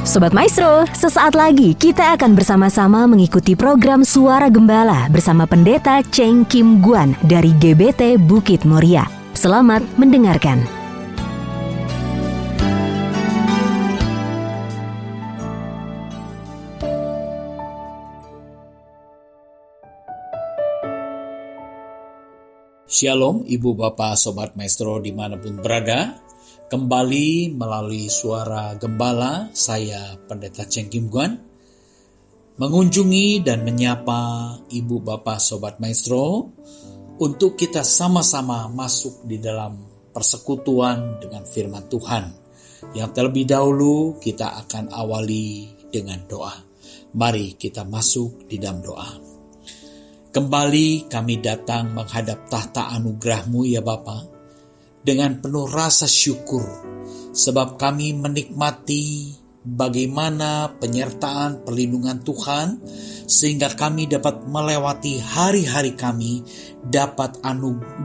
Sobat Maestro, sesaat lagi kita akan bersama-sama mengikuti program Suara Gembala bersama Pendeta Cheng Kim Guan dari GBT Bukit Moria. Selamat mendengarkan. Shalom Ibu Bapak Sobat Maestro dimanapun berada. Kembali melalui Suara Gembala, saya Pendeta Cheng Kim Guan mengunjungi dan menyapa Ibu Bapak Sobat Maestro untuk kita sama-sama masuk di dalam persekutuan dengan firman Tuhan. Yang terlebih dahulu kita akan awali dengan doa. Mari kita masuk di dalam doa. Kembali kami datang menghadap tahta anugerah-Mu ya Bapa, dengan penuh rasa syukur, sebab kami menikmati bagaimana penyertaan perlindungan Tuhan, sehingga kami dapat melewati hari-hari kami dapat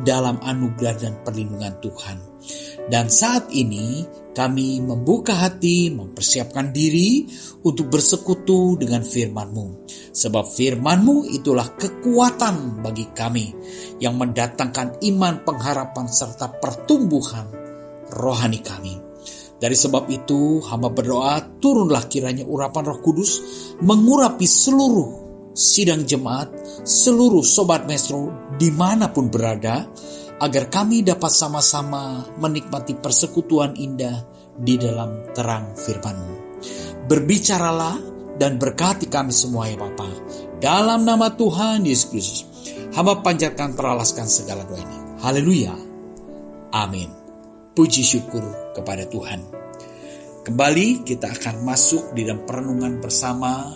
dalam anugerah dan perlindungan Tuhan. Dan saat ini kami membuka hati, mempersiapkan diri untuk bersekutu dengan firman-Mu. Sebab firman-Mu itulah kekuatan bagi kami yang mendatangkan iman, pengharapan, serta pertumbuhan rohani kami. Dari sebab itu, hamba berdoa, turunlah kiranya urapan Roh Kudus mengurapi seluruh sidang jemaat, seluruh Sobat Maestro dimanapun berada, agar kami dapat sama-sama menikmati persekutuan indah di dalam terang firman-Mu. Berbicaralah dan berkati kami semua ya Bapa. Dalam nama Tuhan Yesus Kristus, hamba panjatkan teralaskan segala doa ini. Haleluya. Amin. Puji syukur kepada Tuhan. Kembali kita akan masuk di dalam perenungan bersama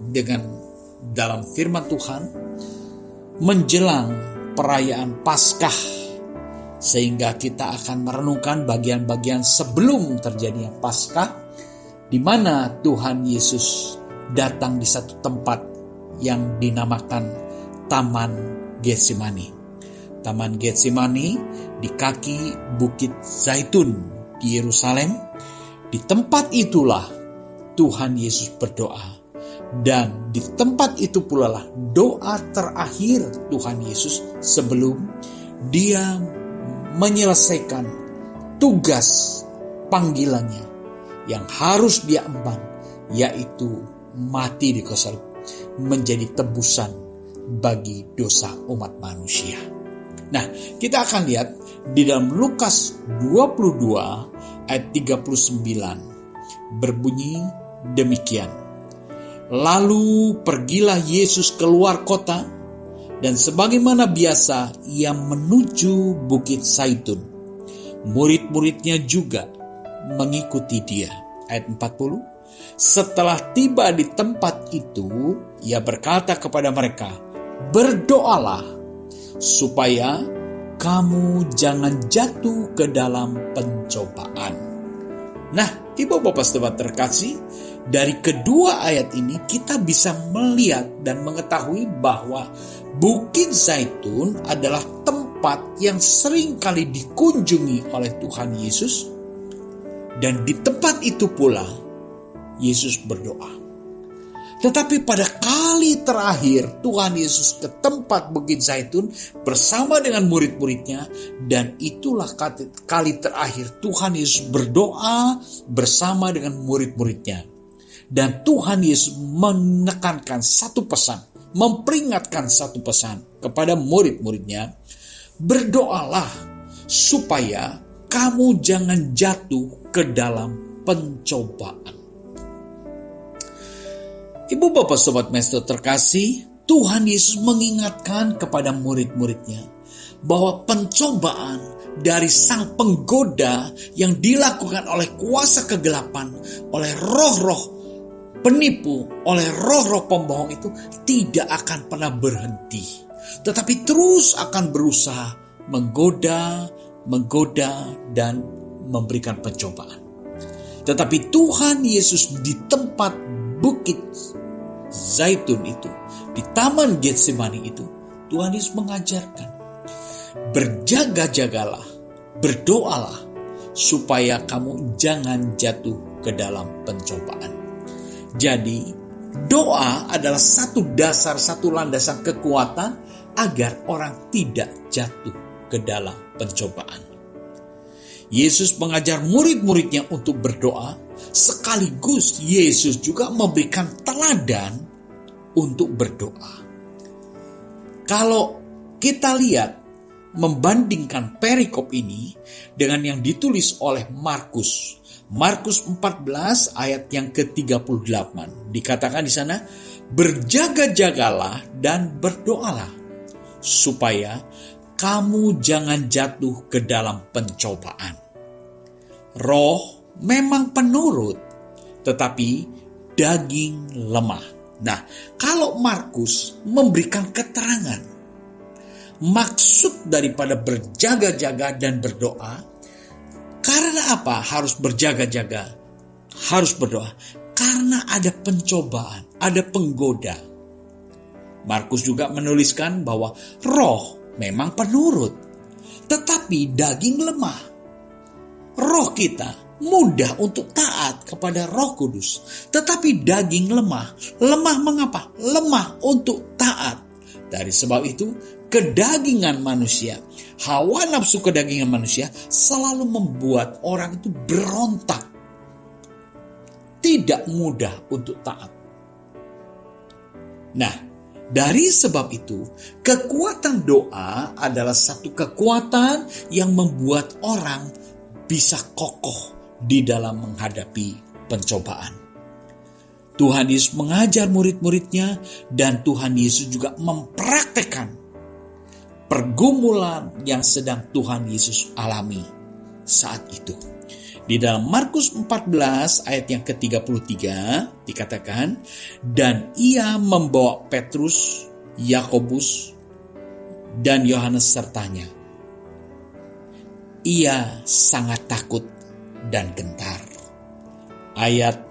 dengan dalam firman Tuhan menjelang perayaan Paskah, sehingga kita akan merenungkan bagian-bagian sebelum terjadinya Paskah, di mana Tuhan Yesus datang di satu tempat yang dinamakan Taman Getsemani. Taman Getsemani di kaki Bukit Zaitun di Yerusalem. Di tempat itulah Tuhan Yesus berdoa. Dan di tempat itu pula lah doa terakhir Tuhan Yesus sebelum Dia menyelesaikan tugas panggilannya yang harus Dia emban, yaitu mati di kayu salib menjadi tebusan bagi dosa umat manusia. Nah, kita akan lihat di dalam Lukas 22 ayat 39 berbunyi demikian. Lalu pergilah Yesus keluar kota, dan sebagaimana biasa ia menuju Bukit Zaitun. Murid-muridnya juga mengikuti dia. Ayat 40. Setelah tiba di tempat itu, ia berkata kepada mereka, berdoalah supaya kamu jangan jatuh ke dalam pencobaan. Nah, Ibu Bapak Saudara terkasih, dari kedua ayat ini kita bisa melihat dan mengetahui bahwa Bukit Zaitun adalah tempat yang sering kali dikunjungi oleh Tuhan Yesus, dan di tempat itu pula Yesus berdoa. Tetapi pada kali terakhir Tuhan Yesus ke tempat Bukit Zaitun bersama dengan murid-muridnya, dan itulah kali terakhir Tuhan Yesus berdoa bersama dengan murid-muridnya. Dan Tuhan Yesus menekankan satu pesan, memperingatkan satu pesan kepada murid-muridnya, berdoalah supaya kamu jangan jatuh ke dalam pencobaan. Ibu Bapak Sobat Maestro terkasih, Tuhan Yesus mengingatkan kepada murid-muridnya bahwa pencobaan dari sang penggoda yang dilakukan oleh kuasa kegelapan, oleh roh-roh penipu, oleh roh-roh pembohong itu tidak akan pernah berhenti, tetapi terus akan berusaha menggoda, dan memberikan pencobaan. Tetapi Tuhan Yesus di tempat Bukit Zaitun itu, di Taman Getsemani itu, Tuhan Yesus mengajarkan, berjaga-jagalah, berdoalah, supaya kamu jangan jatuh ke dalam pencobaan. Jadi, doa adalah satu dasar, satu landasan kekuatan agar orang tidak jatuh ke dalam pencobaan. Yesus mengajar murid-muridnya untuk berdoa, sekaligus Yesus juga memberikan teladan untuk berdoa. Kalau kita lihat, membandingkan perikop ini dengan yang ditulis oleh Markus 14 ayat yang ke-38. Dikatakan di sana, berjaga-jagalah dan berdoalah, supaya kamu jangan jatuh ke dalam pencobaan. Roh memang penurut, tetapi daging lemah. Nah, kalau Markus memberikan keterangan, maksud daripada berjaga-jaga dan berdoa, karena apa harus berjaga-jaga, harus berdoa? Karena ada pencobaan, ada penggoda. Markus juga menuliskan bahwa roh memang penurut, tetapi daging lemah. Roh kita mudah untuk taat kepada Roh Kudus, tetapi daging lemah. Lemah mengapa? Lemah untuk taat. Dari sebab itu, kedagingan manusia, hawa nafsu kedagingan manusia selalu membuat orang itu berontak. Tidak mudah untuk taat. Nah, dari sebab itu, kekuatan doa adalah satu kekuatan yang membuat orang bisa kokoh di dalam menghadapi pencobaan. Tuhan Yesus mengajar murid-muridnya, dan Tuhan Yesus juga mempraktekkan pergumulan yang sedang Tuhan Yesus alami saat itu. Di dalam Markus 14 ayat yang ke-33 dikatakan, dan ia membawa Petrus, Yakobus, dan Yohanes sertanya. Ia sangat takut dan gentar. Ayat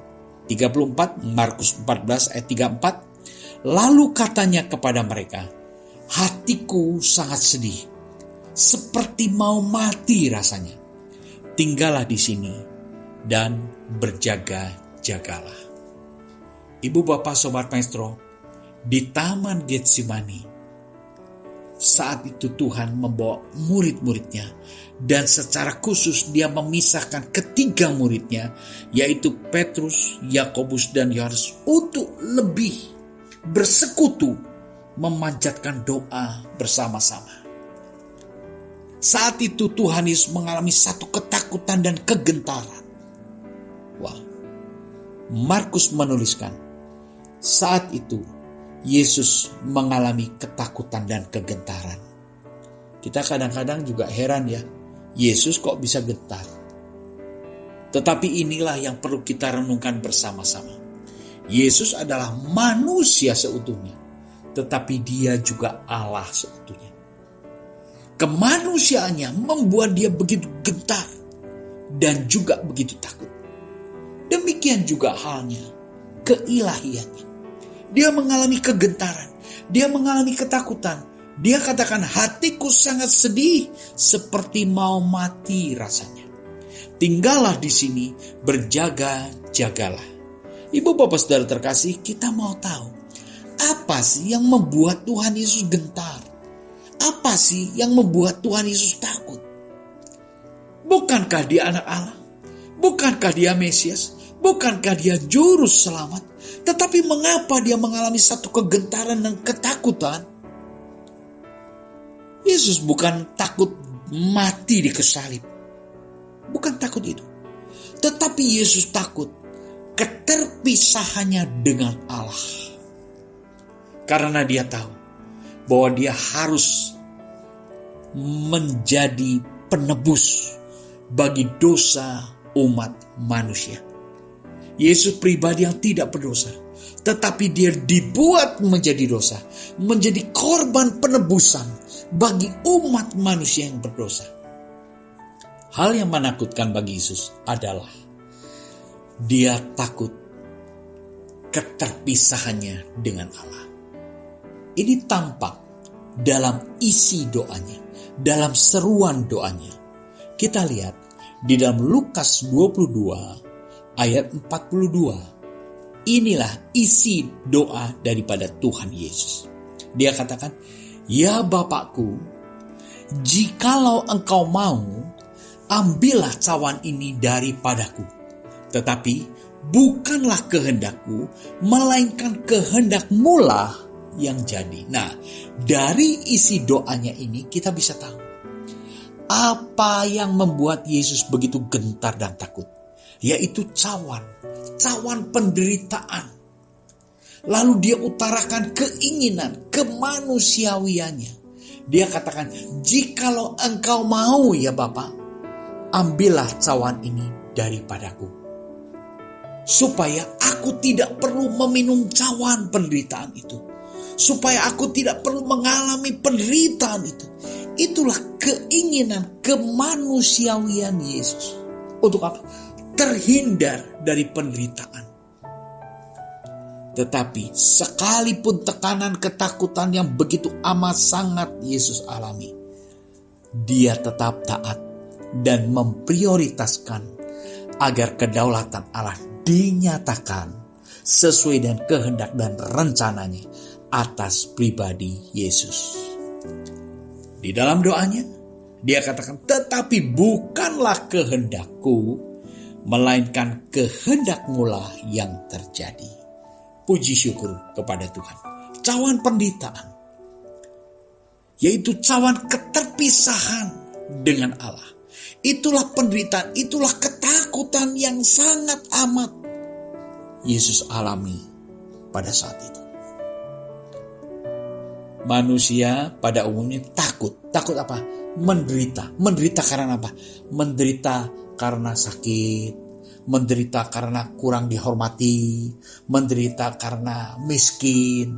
34, Markus 14 ayat 34, lalu katanya kepada mereka, hatiku sangat sedih, seperti mau mati rasanya. Tinggallah di sini dan berjaga-jagalah. Ibu, bapak, sobat maestro, di Taman Getsemani, saat itu Tuhan membawa murid-muridnya, dan secara khusus dia memisahkan ketiga muridnya, yaitu Petrus, Yakobus, dan Yohanes, untuk lebih bersekutu memanjatkan doa bersama-sama. Saat itu Tuhan Yesus mengalami satu ketakutan dan kegentaran. Wah, Markus menuliskan, saat itu Yesus mengalami ketakutan dan kegentaran. Kita kadang-kadang juga heran ya, Yesus kok bisa gentar? Tetapi inilah yang perlu kita renungkan bersama-sama. Yesus adalah manusia seutuhnya, tetapi dia juga Allah seutuhnya. Kemanusiaannya membuat dia begitu gentar dan juga begitu takut. Demikian juga halnya keilahiannya. Dia mengalami kegentaran, dia mengalami ketakutan. Dia katakan, hatiku sangat sedih, seperti mau mati rasanya. Tinggallah di sini, berjaga-jagalah. Ibu, bapak, saudara terkasih, kita mau tahu, apa sih yang membuat Tuhan Yesus gentar? Apa sih yang membuat Tuhan Yesus takut? Bukankah dia anak Allah? Bukankah dia Mesias? Bukankah dia juru selamat? Tetapi mengapa dia mengalami satu kegentaran dan ketakutan? Yesus bukan takut mati di salib. Bukan takut itu. Tetapi Yesus takut keterpisahannya dengan Allah. Karena dia tahu bahwa dia harus menjadi penebus bagi dosa umat manusia. Yesus pribadi yang tidak berdosa, tetapi dia dibuat menjadi dosa, menjadi korban penebusan bagi umat manusia yang berdosa. Hal yang menakutkan bagi Yesus adalah dia takut keterpisahannya dengan Allah. Ini tampak dalam isi doanya, dalam seruan doanya. Kita lihat Di dalam Lukas 22 ayat 42, inilah isi doa daripada Tuhan Yesus. Dia katakan, "Ya Bapakku, jikalau engkau mau, ambillah cawan ini daripadaku. Tetapi bukanlah kehendakku, melainkan kehendakmu lah yang jadi." Nah, dari isi doanya ini kita bisa tahu apa yang membuat Yesus begitu gentar dan takut, yaitu cawan penderitaan. Lalu dia utarakan keinginan, kemanusiawiannya. Dia katakan, "Jikalau engkau mau ya Bapa, ambillah cawan ini daripadaku. Supaya aku tidak perlu meminum cawan penderitaan itu. Supaya aku tidak perlu mengalami penderitaan itu." Itulah keinginan kemanusiawian Yesus. Untuk apa? Terhindar dari penderitaan. Tetapi sekalipun tekanan ketakutan yang begitu amat sangat Yesus alami, dia tetap taat dan memprioritaskan agar kedaulatan Allah dinyatakan sesuai dengan kehendak dan rencananya atas pribadi Yesus. Di dalam doanya, dia katakan, "Tetapi bukanlah kehendakku, melainkan kehendakmu lah yang terjadi." Puji syukur kepada Tuhan. Cawan penderitaan, yaitu cawan keterpisahan dengan Allah. Itulah penderitaan, itulah ketakutan yang sangat amat Yesus alami pada saat itu. Manusia pada umumnya takut. Takut apa? Menderita. Menderita karena apa? Menderita karena sakit. Menderita karena kurang dihormati. Menderita karena miskin.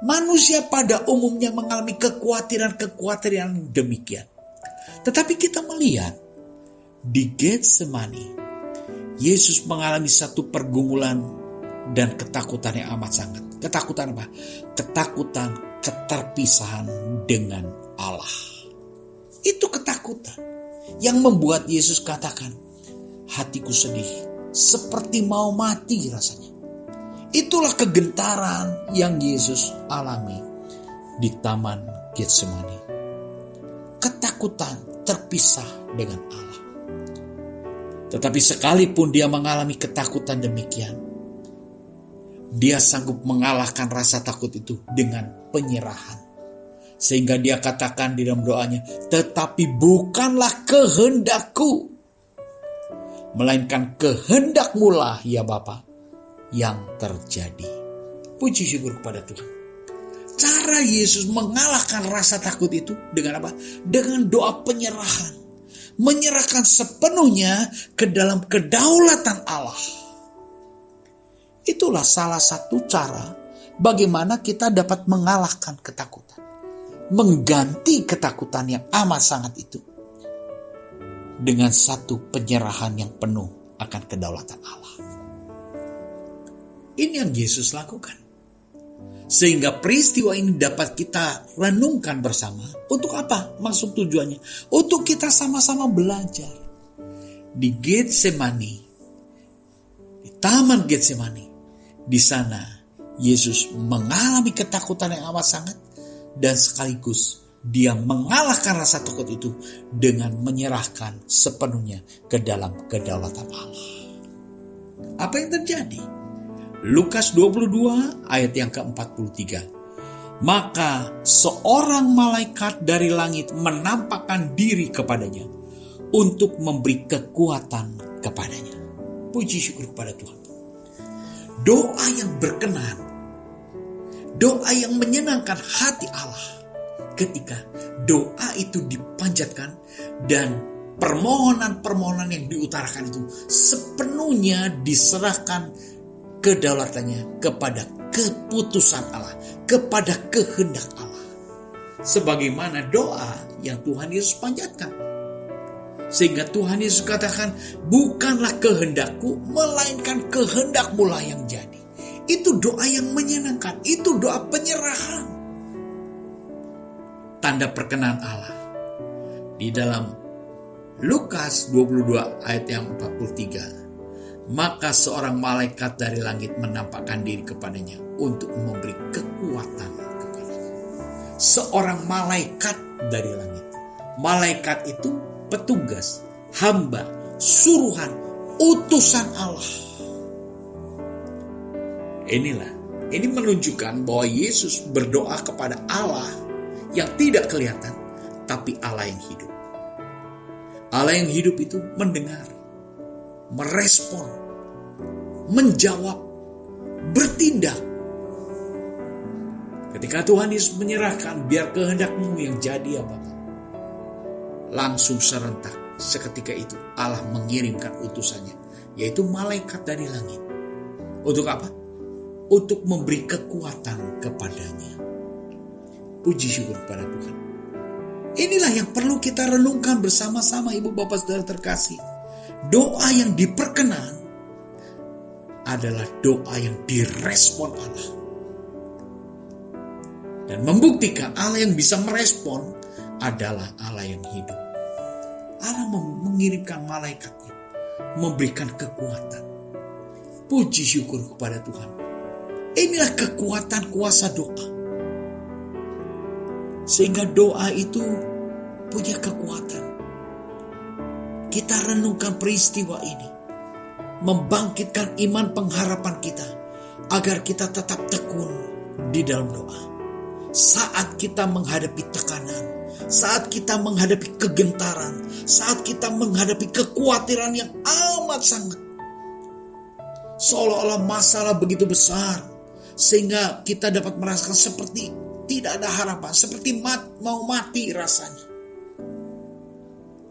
Manusia pada umumnya mengalami kekhawatiran demikian. Tetapi kita melihat di Getsemani, Yesus mengalami satu pergumulan dan ketakutan yang amat sangat. Ketakutan apa? Ketakutan keterpisahan dengan Allah. Itu ketakutan yang membuat Yesus katakan, "Hatiku sedih, seperti mau mati rasanya." Itulah kegentaran yang Yesus alami di Taman Getsemani. Ketakutan terpisah dengan Allah. Tetapi sekalipun dia mengalami ketakutan demikian, dia sanggup mengalahkan rasa takut itu dengan penyerahan. Sehingga dia katakan di dalam doanya, "Tetapi bukanlah kehendakku, melainkan kehendakmu lah ya Bapa yang terjadi." Puji syukur kepada Tuhan. Cara Yesus mengalahkan rasa takut itu dengan apa? Dengan doa penyerahan. Menyerahkan sepenuhnya ke dalam kedaulatan Allah. Itulah salah satu cara bagaimana kita dapat mengalahkan ketakutan. Mengganti ketakutan yang amat sangat itu dengan satu penyerahan yang penuh akan kedaulatan Allah. Ini yang Yesus lakukan. Sehingga peristiwa ini dapat kita renungkan bersama. Untuk apa? Maksud tujuannya? Untuk kita sama-sama belajar. Di Getsemani, di Taman Getsemani, di sana Yesus mengalami ketakutan yang amat sangat dan sekaligus dia mengalahkan rasa takut itu dengan menyerahkan sepenuhnya ke dalam kedaulatan Allah. Apa yang terjadi? Lukas 22 ayat yang ke-43. Maka seorang malaikat dari langit menampakkan diri kepadanya untuk memberi kekuatan kepadanya. Puji syukur kepada Tuhan. Doa yang berkenan, doa yang menyenangkan hati Allah ketika doa itu dipanjatkan dan permohonan-permohonan yang diutarakan itu sepenuhnya diserahkan kedaulatannya kepada keputusan Allah, kepada kehendak Allah. Sebagaimana doa yang Tuhan Yesus panjatkan. Sehingga Tuhan Yesus katakan, "Bukanlah kehendakku, melainkan kehendakmu lah yang jadi." Itu doa yang menyenangkan, itu doa penyerahan. Tanda perkenan Allah di dalam Lukas 22 ayat yang 43. Maka seorang malaikat dari langit menampakkan diri kepadanya untuk memberi kekuatan kepadanya. Seorang malaikat dari langit. Malaikat itu petugas, hamba, suruhan, utusan Allah. Ini menunjukkan bahwa Yesus berdoa kepada Allah yang tidak kelihatan, tapi Allah yang hidup. Allah yang hidup itu mendengar, merespon, menjawab, bertindak. Ketika Tuhan Yesus menyerahkan, biar kehendakmu yang jadi ya Bapa. Langsung serentak, seketika itu Allah mengirimkan utusannya, yaitu malaikat dari langit. Untuk apa? Untuk memberi kekuatan kepadanya. Puji syukur kepada Tuhan. Inilah yang perlu kita renungkan bersama-sama Ibu Bapak Saudara terkasih. Doa yang diperkenan adalah doa yang direspon Allah. Dan membuktikan Allah yang bisa merespon adalah Allah yang hidup. Allah mengirimkan malaikatnya, memberikan kekuatan. Puji syukur kepada Tuhan. Inilah kekuatan kuasa doa. Sehingga doa itu punya kekuatan. Kita renungkan peristiwa ini, membangkitkan iman pengharapan kita, agar kita tetap tekun di dalam doa. Saat kita menghadapi tekanan, saat kita menghadapi kegentaran, saat kita menghadapi kekhawatiran yang amat sangat, seolah-olah masalah begitu besar, sehingga kita dapat merasakan seperti tidak ada harapan, seperti mau mati rasanya.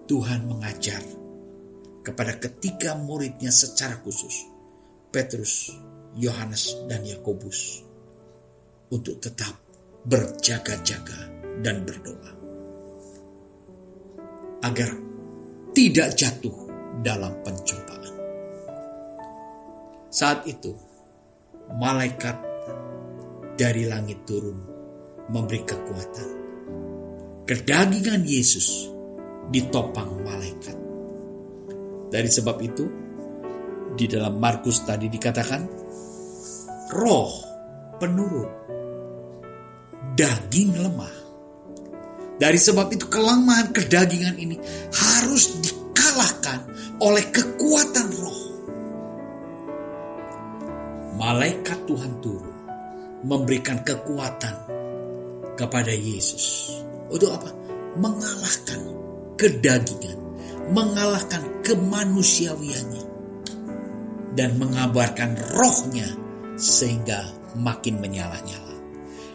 Tuhan mengajar kepada ketiga muridnya secara khusus, Petrus, Yohanes, dan Yakobus, untuk tetap berjaga-jaga dan berdoa agar tidak jatuh dalam pencobaan. Saat itu malaikat dari langit turun memberi kekuatan. Kedagingan Yesus ditopang malaikat. Dari sebab itu, di dalam Markus tadi dikatakan, roh penurun, daging lemah. Dari sebab itu kelemahan kedagingan ini harus dikalahkan oleh kekuatan roh. Malaikat Tuhan turun, memberikan kekuatan kepada Yesus. Untuk apa? Mengalahkan kedagingan, mengalahkan kemanusiawiannya, dan mengabarkan rohnya sehingga makin menyala-nyala.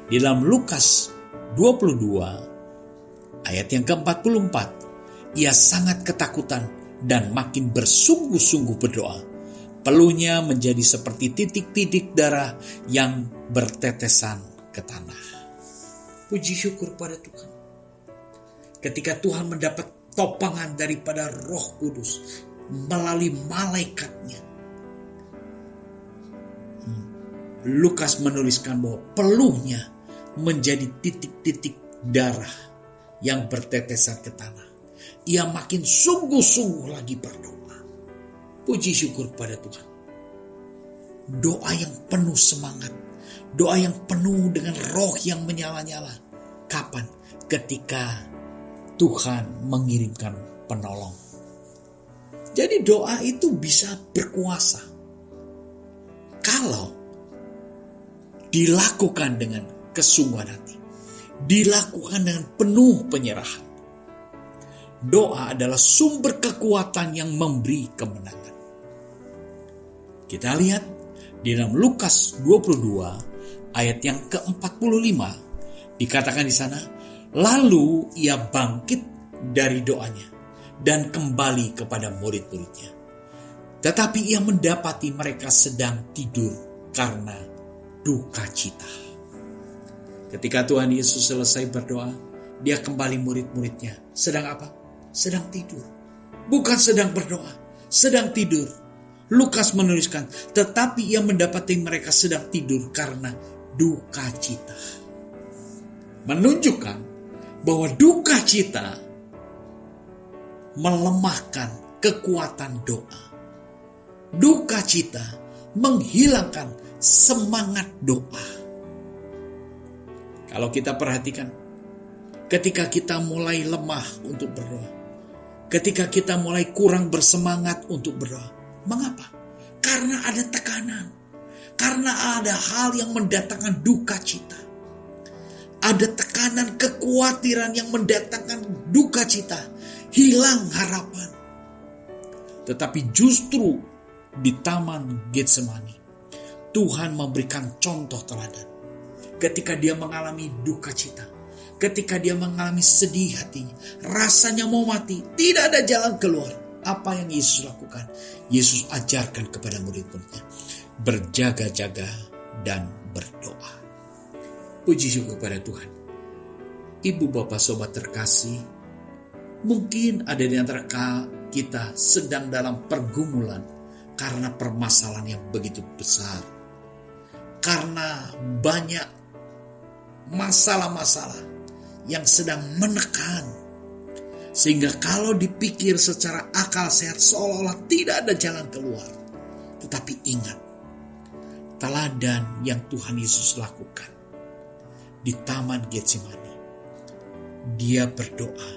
Di dalam Lukas 22 ayat yang ke-44, ia sangat ketakutan dan makin bersungguh-sungguh berdoa. Peluhnya menjadi seperti titik-titik darah yang bertetesan ke tanah. Puji syukur pada Tuhan. Ketika Tuhan mendapat topangan daripada Roh Kudus melalui malaikatnya, Lukas menuliskan bahwa peluhnya menjadi titik-titik darah yang bertetesan ke tanah. Ia makin sungguh-sungguh lagi berdoa. Puji syukur pada Tuhan. Doa yang penuh semangat. Doa yang penuh dengan roh yang menyala-nyala. Kapan? Ketika Tuhan mengirimkan penolong. Jadi doa itu bisa berkuasa kalau dilakukan dengan kesungguhan hati, dilakukan dengan penuh penyerahan. Doa adalah sumber kekuatan yang memberi kemenangan. Kita lihat di dalam Lukas 22 ayat yang ke-45, dikatakan di sana, lalu ia bangkit dari doanya dan kembali kepada murid-muridnya. Tetapi ia mendapati mereka sedang tidur karena duka cita. Ketika Tuhan Yesus selesai berdoa, dia kembali murid-muridnya. Sedang apa? Sedang tidur. Bukan sedang berdoa, sedang tidur. Lukas menuliskan, tetapi ia mendapati mereka sedang tidur karena duka cita. Menunjukkan bahwa duka cita melemahkan kekuatan doa. Duka cita menghilangkan semangat doa. Kalau kita perhatikan, ketika kita mulai lemah untuk berdoa, ketika kita mulai kurang bersemangat untuk berdoa, mengapa? Karena ada tekanan, karena ada hal yang mendatangkan duka cita. Ada tekanan, kekhawatiran yang mendatangkan duka cita, hilang harapan. Tetapi justru di Taman Getsemani, Tuhan memberikan contoh teladan. Ketika dia mengalami duka cita, ketika dia mengalami sedih hatinya, rasanya mau mati, tidak ada jalan keluar. Apa yang Yesus lakukan? Yesus ajarkan kepada murid-muridnya, berjaga-jaga dan berdoa. Puji syukur kepada Tuhan. Ibu, bapak, sobat terkasih, mungkin ada di antara kita sedang dalam pergumulan karena permasalahan yang begitu besar. Karena banyak masalah-masalah yang sedang menekan. Sehingga kalau dipikir secara akal sehat seolah-olah tidak ada jalan keluar. Tetapi ingat, teladan yang Tuhan Yesus lakukan di Taman Getsemani. Dia berdoa,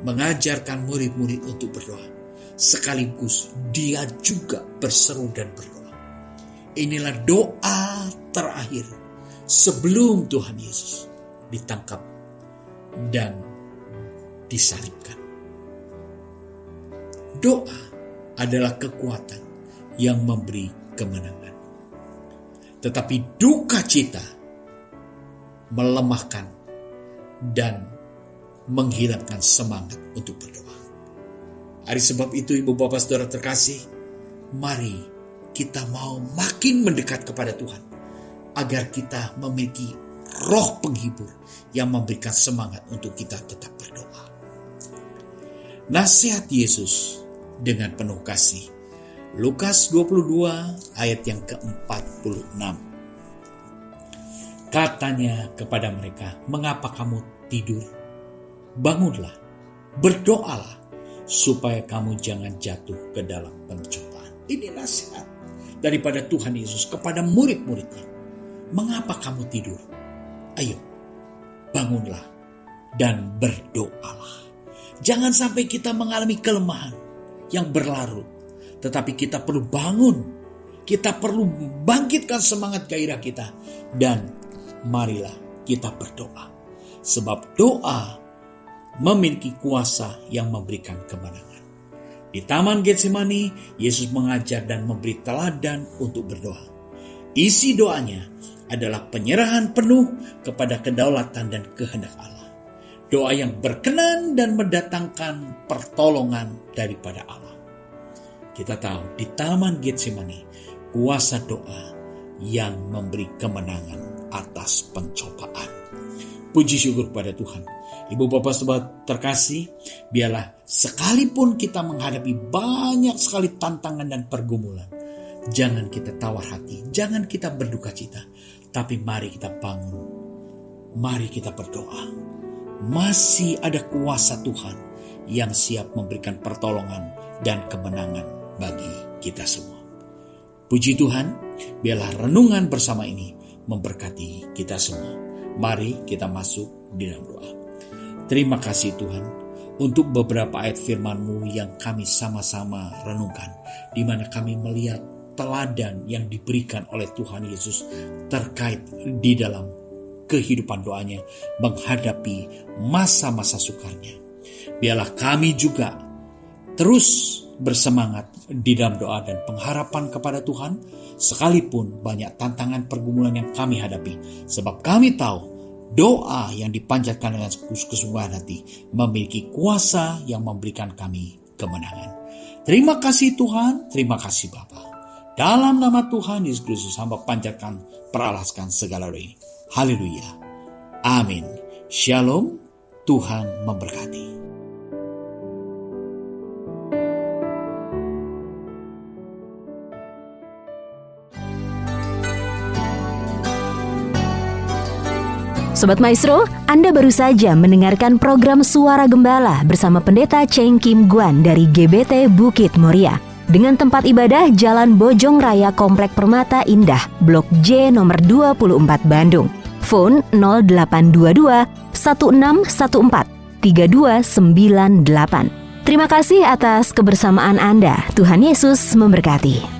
mengajarkan murid-murid untuk berdoa. Sekaligus dia juga berseru dan berdoa. Inilah doa terakhir sebelum Tuhan Yesus ditangkap dan disalibkan. Doa adalah kekuatan yang memberi kemenangan. Tetapi duka cita melemahkan dan menghilangkan semangat untuk berdoa. Hari sebab itu, ibu bapak saudara terkasih, mari kita mau makin mendekat kepada Tuhan, agar kita memiliki roh penghibur yang memberikan semangat untuk kita tetap berdoa. Nasihat Yesus dengan penuh kasih. Lukas 22 ayat yang ke-46. Katanya kepada mereka, mengapa kamu tidur? Bangunlah, berdoalah, supaya kamu jangan jatuh ke dalam pencobaan. Ini nasihat daripada Tuhan Yesus kepada murid-muridnya. Mengapa kamu tidur? Ayo, bangunlah dan berdoalah. Jangan sampai kita mengalami kelemahan yang berlarut. Tetapi kita perlu bangun. Kita perlu bangkitkan semangat gairah kita. Dan marilah kita berdoa. Sebab doa memiliki kuasa yang memberikan kemenangan. Di Taman Getsemani, Yesus mengajar dan memberi teladan untuk berdoa. Isi doanya adalah penyerahan penuh kepada kedaulatan dan kehendak Allah. Doa yang berkenan dan mendatangkan pertolongan daripada Allah. Kita tahu di Taman Getsemani, kuasa doa yang memberi kemenangan atas pencobaan. Puji syukur kepada Tuhan. Ibu bapak sobat terkasih, biarlah sekalipun kita menghadapi banyak sekali tantangan dan pergumulan, jangan kita tawar hati, jangan kita berduka cita, tapi mari kita bangun, mari kita berdoa. Masih ada kuasa Tuhan yang siap memberikan pertolongan dan kemenangan bagi kita semua. Puji Tuhan, biarlah renungan bersama ini memberkati kita semua. Mari kita masuk di dalam doa. Terima kasih Tuhan untuk beberapa ayat firman-Mu yang kami sama-sama renungkan, di mana kami melihat teladan yang diberikan oleh Tuhan Yesus terkait di dalam kehidupan doanya menghadapi masa-masa sukarnya. Biarlah kami juga terus bersemangat di dalam doa dan pengharapan kepada Tuhan, sekalipun banyak tantangan pergumulan yang kami hadapi, sebab kami tahu doa yang dipanjatkan dengan kesungguhan hati memiliki kuasa yang memberikan kami kemenangan. Terima kasih Tuhan, terima kasih Bapa. Dalam nama Tuhan Yesus Kristus hamba panjatkan peralaskan segala doa ini. Haleluya. Amin. Shalom. Tuhan memberkati. Sobat Maestro, Anda baru saja mendengarkan program Suara Gembala bersama Pendeta Cheng Kim Guan dari GBT Bukit Moria. Dengan tempat ibadah Jalan Bojong Raya Komplek Permata Indah, Blok J nomor 24 Bandung. Phone 0822 1614 3298. Terima kasih atas kebersamaan Anda. Tuhan Yesus memberkati.